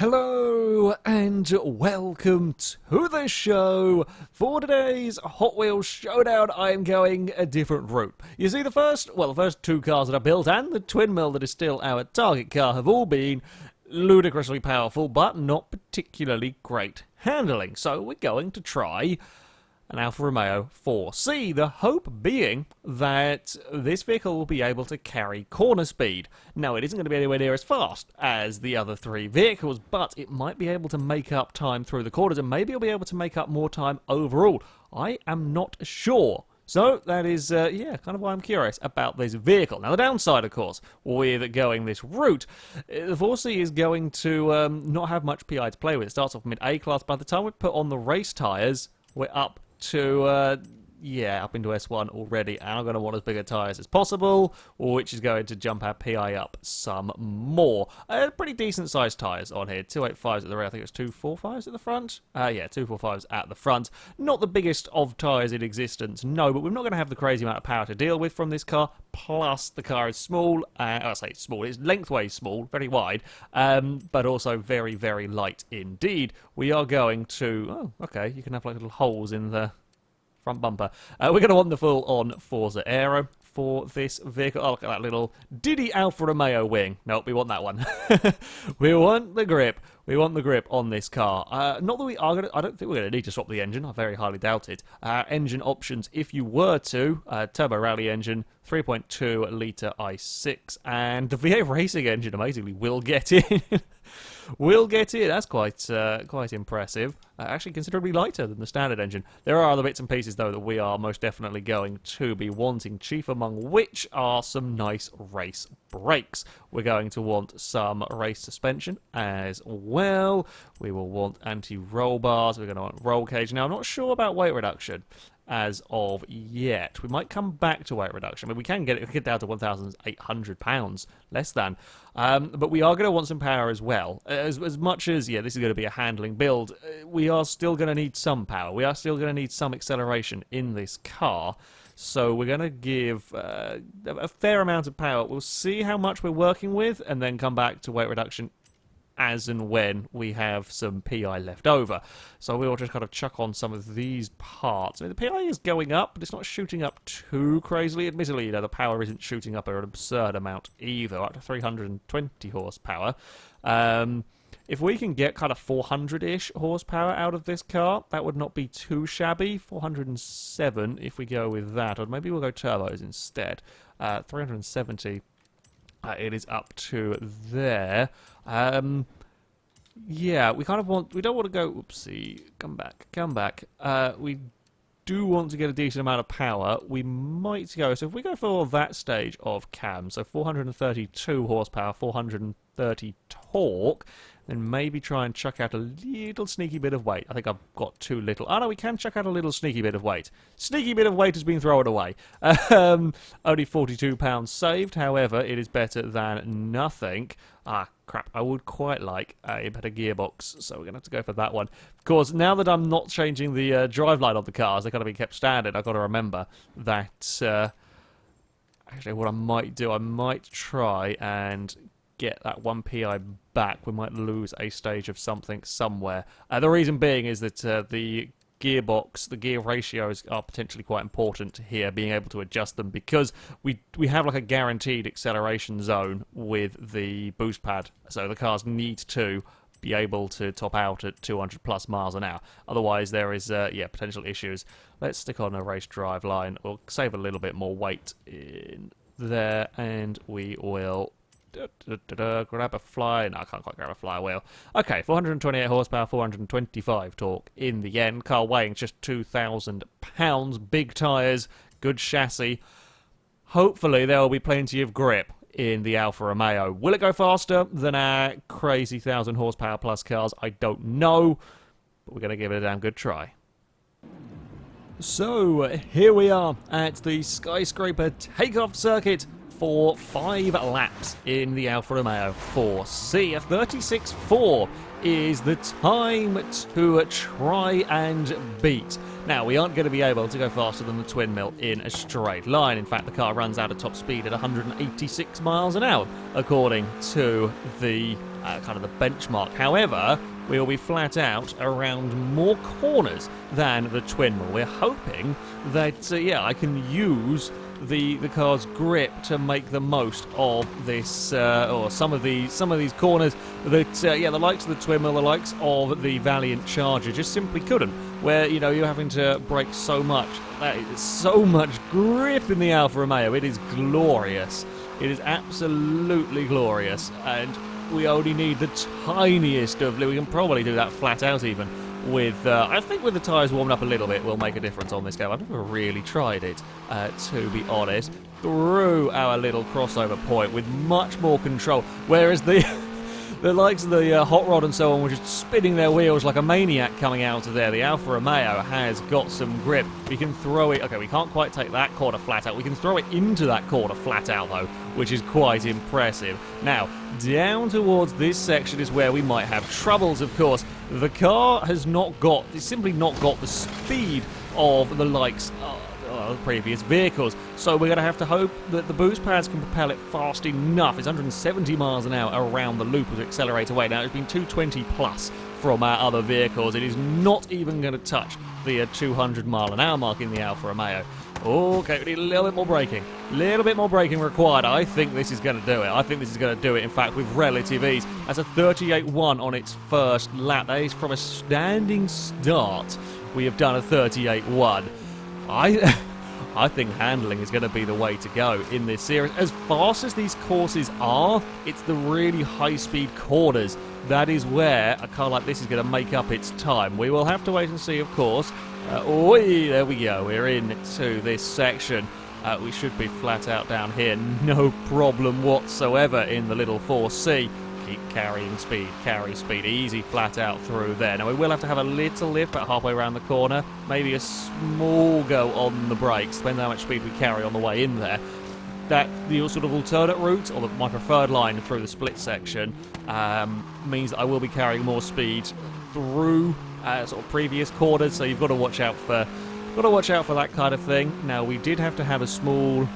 Hello and welcome to the show. For today's Hot Wheels Showdown, I am going a different route. You see, the first two cars that I built and the twin mill that is still our target car have all been ludicrously powerful, but not particularly great handling. So we're going to try an Alfa Romeo 4C, the hope being that this vehicle will be able to carry corner speed. Now, it isn't going to be anywhere near as fast as the other three vehicles, but it might be able to make up time through the corners, and maybe it'll be able to make up more time overall. I am not sure. So that is, kind of why I'm curious about this vehicle. Now, the downside, of course, with going this route, the 4C is going to not have much PI to play with. It starts off mid-A class. By the time we put on the race tyres, we're up to, up into S1 already, and I'm going to want as big a tyres as possible, which is going to jump our PI up some more. Pretty decent sized tyres on here, 285s at the rear, I think it's 245s at the front? 245s at the front. Not the biggest of tyres in existence, no, but we're not going to have the crazy amount of power to deal with from this car, plus the car is small, I say it's small, it's lengthways small, very wide, but also very, very light indeed. We are going to, you can have like little holes in the front bumper. We're going to want the full-on Forza Aero for this vehicle. Oh, look at that little Diddy Alfa Romeo wing. Nope, we want that one. We want the grip. We want the grip on this car. Not that we are going to... I don't think we're going to need to swap the engine. I very highly doubt it. Engine options, if you were to. Turbo Rally engine, 3.2 litre i6. And the V8 Racing engine, amazingly, will get in. Will get in. That's quite impressive. Actually considerably lighter than the standard engine. There are other bits and pieces, though, that we are most definitely going to be wanting, chief among which are some nice race brakes. We're going to want some race suspension as well. We will want anti-roll bars. We're going to want roll cage. Now, I'm not sure about weight reduction as of yet. We might come back to weight reduction. I mean, we can get it down to 1,800 pounds, less than. But we are going to want some power as well. As much as, this is going to be a handling build, we are still going to need some power. We are still going to need some acceleration in this car. So we're going to give a fair amount of power. We'll see how much we're working with and then come back to weight reduction as and when we have some PI left over. So we'll just kind of chuck on some of these parts. I mean, the PI is going up, but it's not shooting up too crazily. Admittedly, the power isn't shooting up an absurd amount either, up to 320 horsepower. If we can get kind of 400-ish horsepower out of this car, that would not be too shabby. 407 if we go with that, or maybe we'll go turbos instead. 370. It is up to there. We kind of want... We don't want to go... Oopsie. Come back. We do want to get a decent amount of power. We might go... So if we go for that stage of cam, so 432 horsepower, 430 torque, then maybe try and chuck out a little sneaky bit of weight. I think I've got too little. Oh, no, we can chuck out a little sneaky bit of weight. Sneaky bit of weight has been thrown away. Only 42 pounds saved. However, it is better than nothing. Crap. I would quite like a better gearbox, so we're going to have to go for that one. Of course, now that I'm not changing the driveline of the cars, they're going to be kept standard. I've got to remember that... actually, what I might do, I might try and get that 1 PI back. We might lose a stage of something somewhere. The reason being is that the gearbox, the gear ratios are potentially quite important here, being able to adjust them, because we have like a guaranteed acceleration zone with the boost pad, so the cars need to be able to top out at 200 plus miles an hour. Otherwise there is potential issues. Let's stick on a race drive line, or save a little bit more weight in there, and we will grab a fly. No, I can't quite grab a flywheel. Okay, 428 horsepower, 425 torque in the end. Car weighing just 2,000 pounds. Big tyres, good chassis. Hopefully there will be plenty of grip in the Alfa Romeo. Will it go faster than our crazy 1,000 horsepower plus cars? I don't know, but we're going to give it a damn good try. So, here we are at the skyscraper takeoff circuit for 5 laps in the Alfa Romeo 4C. A 36.4 is the time to try and beat. Now, we aren't going to be able to go faster than the twin mill in a straight line. In fact, the car runs out of top speed at 186 miles an hour, according to the kind of the benchmark. However, we will be flat out around more corners than the twin mill. We're hoping that, I can use the car's grip to make the most of this, or some of these corners that, the likes of the twin mill, the likes of the Valiant Charger just simply couldn't. Where, you're having to brake so much. That is so much grip in the Alfa Romeo. It is glorious. It is absolutely glorious. And we only need the tiniest of... We can probably do that flat out even. With, I think with the tyres warmed up a little bit will make a difference on this game. I've never really tried it, to be honest. Through our little crossover point with much more control. Whereas the... the likes of the Hot Rod and so on were just spinning their wheels like a maniac coming out of there. The Alfa Romeo has got some grip. We can throw it... Okay, we can't quite take that corner flat out. We can throw it into that corner flat out, though, which is quite impressive. Now, down towards this section is where we might have troubles, of course. The car has it's simply not got the speed of the likes of previous vehicles, so we're going to have to hope that the boost pads can propel it fast enough. It's 170 miles an hour around the loop as we accelerate away. Now, it's been 220 plus from our other vehicles. It is not even going to touch the 200 mile an hour mark in the Alfa Romeo. Okay, we need a little bit more braking. A little bit more braking required. I think this is going to do it. In fact, with relative ease. That's a 38.1 on its first lap. That is from a standing start. We have done a 38.1. I think handling is going to be the way to go in this series. As fast as these courses are, it's the really high-speed corners. That is where a car like this is going to make up its time. We will have to wait and see, of course. There we go. We're into this section. We should be flat out down here. No problem whatsoever in the little 4C. Keep carrying speed, carry speed, easy flat out through there. Now we will have to have a little lift about halfway around the corner, maybe a small go on the brakes, depending on how much speed we carry on the way in there. That the sort of alternate route, or my preferred line through the split section, means that I will be carrying more speed through sort of previous corners, so you've got to watch out for that kind of thing. Now we did have to have a small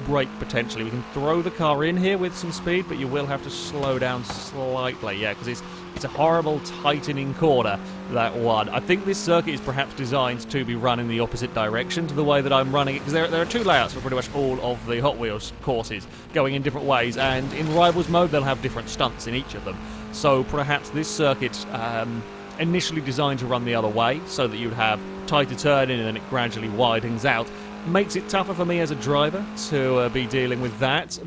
brake potentially. We can throw the car in here with some speed, but you will have to slow down slightly, because it's a horrible tightening corner, that one. I think this circuit is perhaps designed to be run in the opposite direction to the way that I'm running it, because there are two layouts for pretty much all of the Hot Wheels courses going in different ways, and in Rivals mode they'll have different stunts in each of them. So perhaps this circuit initially designed to run the other way, so that you'd have tighter turning and then it gradually widens out. Makes it tougher for me as a driver to be dealing with that,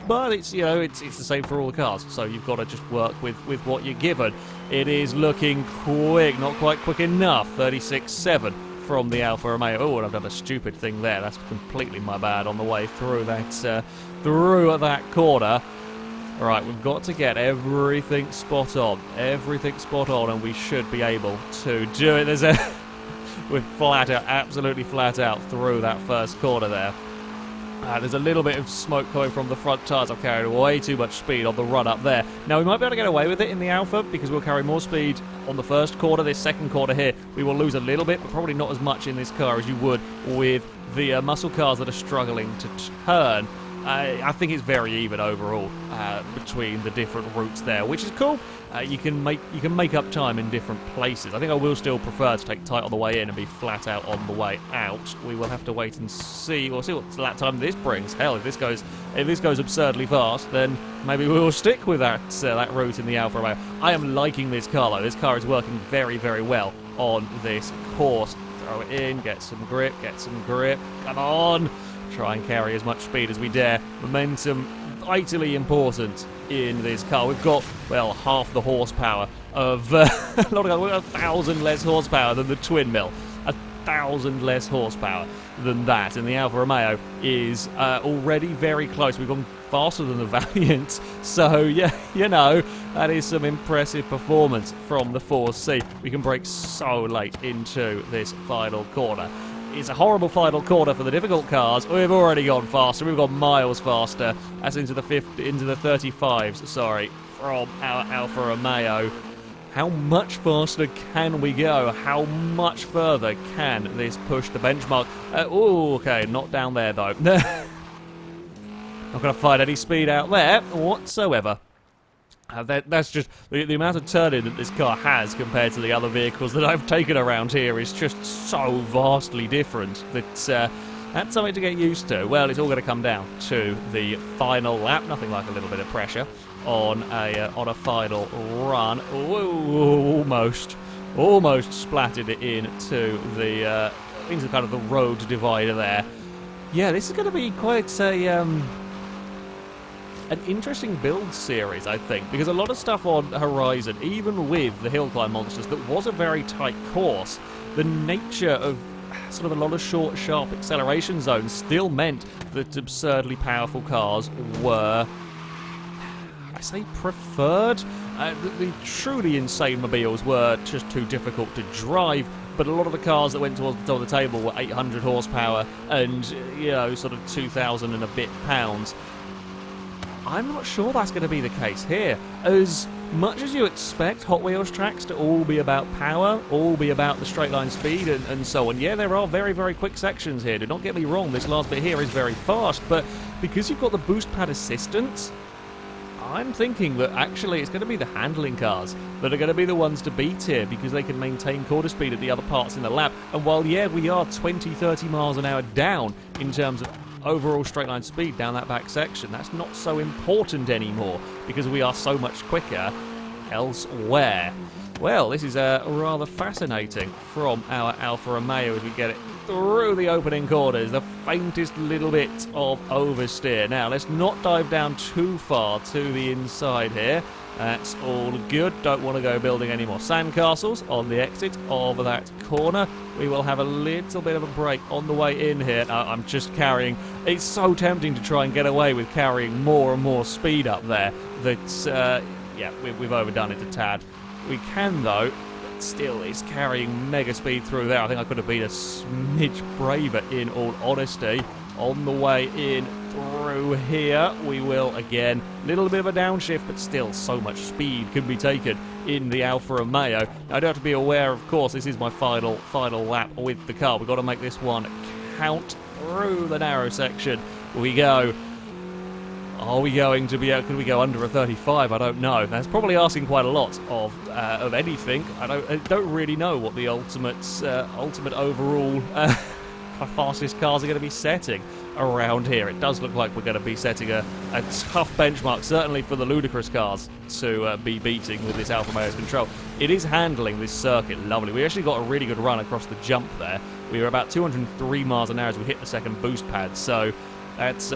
but it's the same for all the cars, so you've got to just work with what you're given. It is looking quick, not quite quick enough. 36.7 from the Alfa Romeo. Oh, and I've done a stupid thing there. That's completely my bad on the way through that corner. Right, we've got to get everything spot on, and we should be able to do it. We're flat out, absolutely flat out through that first corner there. There's a little bit of smoke coming from the front tyres. I've carried way too much speed on the run up there. Now, we might be able to get away with it in the Alfa because we'll carry more speed on the first corner. This second corner here, we will lose a little bit, but probably not as much in this car as you would with the muscle cars that are struggling to turn. I think it's very even overall between the different routes there, which is cool. You can make up time in different places. I think I will still prefer to take tight on the way in and be flat out on the way out. We will have to wait and see. We'll see what lap time this brings. Hell, if this goes absurdly fast, then maybe we will stick with that route in the Alfa Romeo. I am liking this car though. This car is working very, very well on this course. Throw it in, get some grip. Come on. Try and carry as much speed as we dare. Momentum, vitally important in this car. We've got, well, half the horsepower of... we've got 1,000 less horsepower than the twin mill. 1,000 less horsepower than that. And the Alfa Romeo is already very close. We've gone faster than the Valiant. So, yeah, that is some impressive performance from the 4C. We can brake so late into this final corner. It's a horrible final corner for the difficult cars. We've already gone faster. We've gone miles faster. That's into the 35s, sorry, from our Alfa Romeo. How much faster can we go? How much further can this push the benchmark? Okay, not down there though. Not going to find any speed out there whatsoever. That's just the amount of turning that this car has compared to the other vehicles that I've taken around here is just so vastly different that that's something to get used to. Well, it's all going to come down to the final lap. Nothing like a little bit of pressure on a final run. Ooh, almost splattered it into kind of the road divider there. Yeah, this is going to be quite an interesting build series, I think, because a lot of stuff on Horizon, even with the hill climb monsters, that was a very tight course, the nature of sort of a lot of short, sharp acceleration zones still meant that absurdly powerful cars were, I say preferred. The truly insane mobiles were just too difficult to drive, but a lot of the cars that went towards the top of the table were 800 horsepower and, you know, sort of 2,000 and a bit pounds. I'm not sure that's going to be the case here. As much as you expect Hot Wheels tracks to all be about power, all be about the straight line speed and so on, yeah, there are very, very quick sections here. Do not get me wrong, this last bit here is very fast, but because you've got the boost pad assistance, I'm thinking that actually it's going to be the handling cars that are going to be the ones to beat here because they can maintain quarter speed at the other parts in the lap. And while, yeah, we are 20, 30 miles an hour down in terms of overall straight line speed down that back section, that's not so important anymore because we are so much quicker elsewhere. Well, this is rather fascinating from our Alfa Romeo as we get it through the opening corners, the faintest little bit of oversteer. Now, let's not dive down too far to the inside here. That's all good. Don't want to go building any more sandcastles on the exit of that corner. We will have a little bit of a break on the way in here. I'm just carrying... It's so tempting to try and get away with carrying more and more speed up there that, yeah, we've overdone it a tad. We can, though, but still is carrying mega speed through there. I think I could have been a smidge braver, in all honesty. On the way in through here, we will, again, little bit of a downshift, but still so much speed can be taken in the Alfa Romeo. Now, I do have to be aware, of course, this is my final lap with the car. We've got to make this one count through the narrow section. We go. Are we going to be able, could we go under a 35? I don't know. That's probably asking quite a lot of anything. I don't really know what the ultimate overall fastest cars are going to be setting around here. It does look like we're going to be setting a tough benchmark, certainly for the ludicrous cars to be beating with this Alfa Romeo's control. It is handling this circuit lovely. We actually got a really good run across the jump there. We were about 203 miles an hour as we hit the second boost pad, so that's...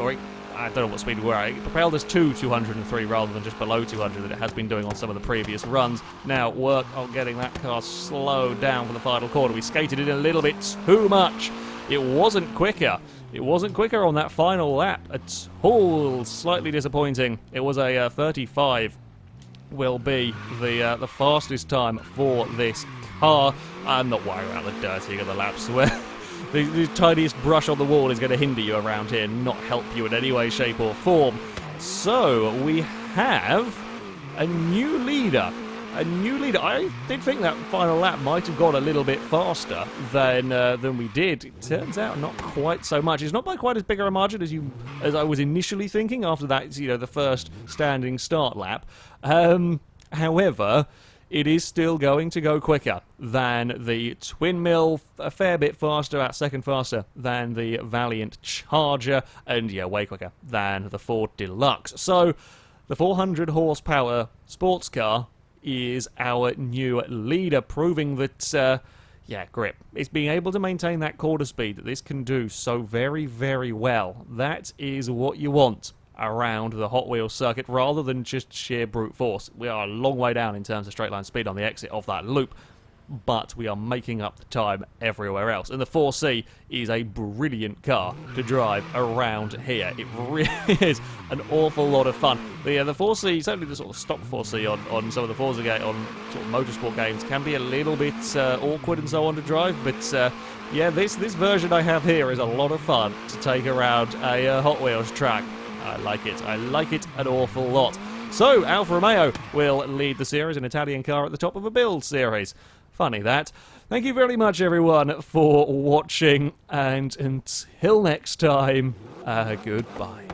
I don't know what speed we were at. It propelled us to 203 rather than just below 200 that it has been doing on some of the previous runs. Now, work on getting that car slowed down for the final corner. We skated in a little bit too much. It wasn't quicker. It wasn't quicker on that final lap at all. Slightly disappointing. It was a 35 will be the fastest time for this car. I'm not worried about the dirtying of the laps. The tiniest brush on the wall is going to hinder you around here, not help you in any way, shape or form. So, we have a new leader. A new leader. I did think that final lap might have gone a little bit faster than we did. It turns out not quite so much. It's not by quite as big a margin as I was initially thinking after that, you know, the first standing start lap. However, it is still going to go quicker than the Twin Mill, a fair bit faster, about a second faster than the Valiant Charger, and yeah, way quicker than the Ford Deluxe. So, the 400 horsepower sports car is our new leader, proving that, yeah, grip. It's being able to maintain that quarter speed that this can do so very, very well. That is what you want around the Hot Wheels circuit, rather than just sheer brute force. We are a long way down in terms of straight line speed on the exit of that loop, but we are making up the time everywhere else. And the 4C is a brilliant car to drive around here. It really is an awful lot of fun. The 4C, certainly the sort of stock 4C on some of the Forza on sort of motorsport games, can be a little bit awkward and so on to drive, but yeah, this version I have here is a lot of fun to take around a Hot Wheels track. I like it. I like it an awful lot. So, Alfa Romeo will lead the series, an Italian car at the top of a build series. Funny that. Thank you very much, everyone, for watching, and until next time, goodbye.